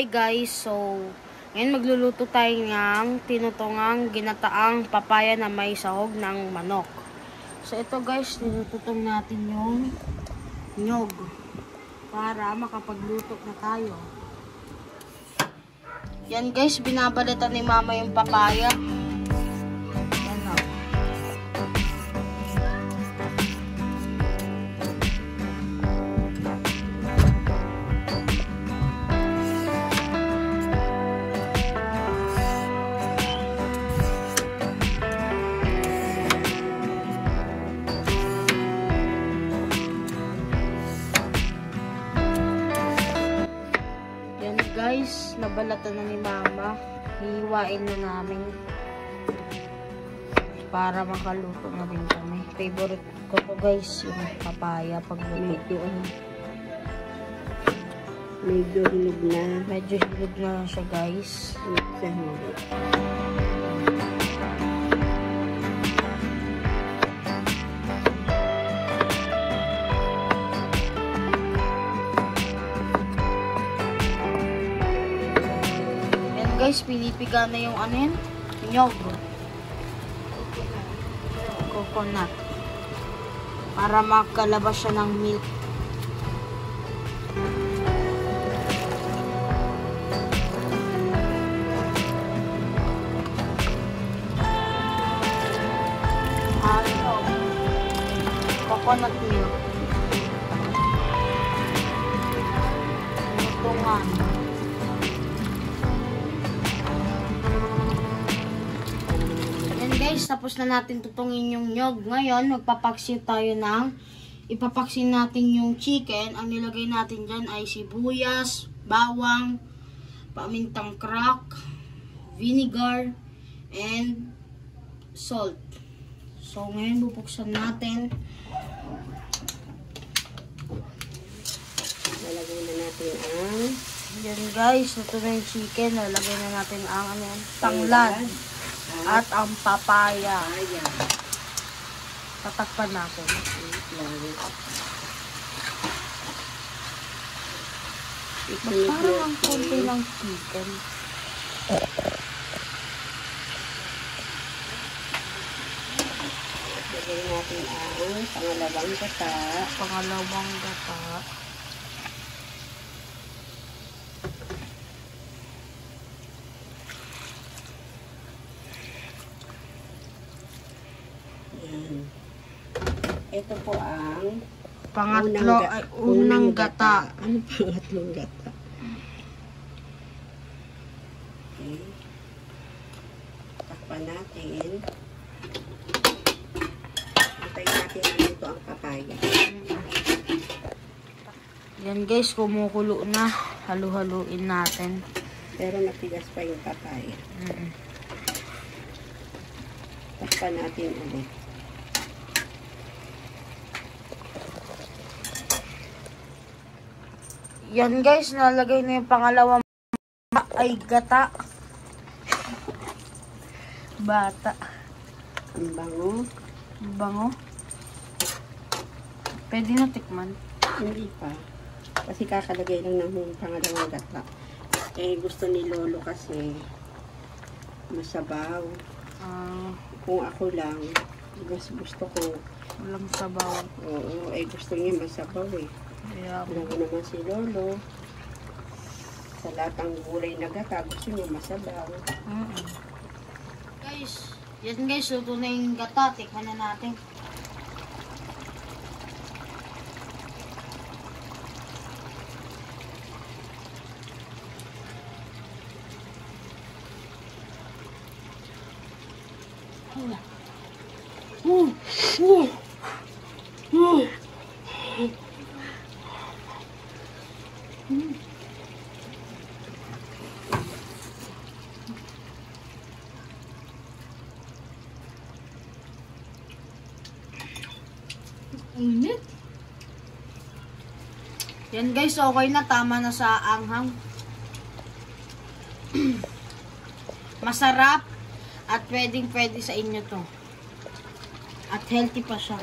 Hi guys, so ngayon magluluto tayo ng tinutungang ginataang papaya na may sahog ng manok. So ito guys, tinututong natin yung nyog para makapagluto na tayo. Yan guys, binabalitan ni mama yung papaya. Yan o. Guys, nabalatan na ni mama. Hihiwain na namin para makaluto na din kami. Favorite ko to guys, yung papaya pag luto. Medyo hinog na. Medyo hinog na siya guys. Guys, pinipiga na yung ano yun? Nyog. Coconut. Para makalabas siya ng milk. Coconut milk. Tutungan. Guys, tapos na natin tutungin yung nyog. Ngayon, magpapaksiw tayo ng ipapaksiw natin yung chicken. Ang nilagay natin dyan ay sibuyas, bawang, pamintang crack, vinegar, and salt. So, ngayon bubuksan natin. Lalagay na natin ang... Yan guys, ito na yung chicken. Lalagay na natin ang ano, tanglad. At ang papaya. Tatakpan natin. Parang ang konti ng chicken. Lagay natin ang pangalawang gata. Pangalawang gata. Ito po ang unang gata. Ano pangatlong gata? Okay. Takpan natin. Antayin natin na ito ang papaya. Yan guys, kumukulo na. Halu-haluin natin. Pero matigas pa yung papaya. Takpan natin ulit. Yan guys, nalagay na yung pangalawang ay gata. Bata. Ang bango. Bango. Pwede na tikman. Hindi pa. Kasi kakalagay lang ng pangalawang gata. Eh, gusto ni Lolo kasi masabaw. Kung ako lang, mas gusto ko walang sabaw. Oo, eh gusto niya masabaw eh. Yeah. Alam mo naman si Lolo, sa lahat ng gulay na gata, gusto niya masabaw. Guys, yan guys, luto na yung gata. Tikman na natin. Init. Yan guys, okay na. Tama na sa anghang. Masarap. At pwedeng pwede sa inyo to. At healthy pa siya.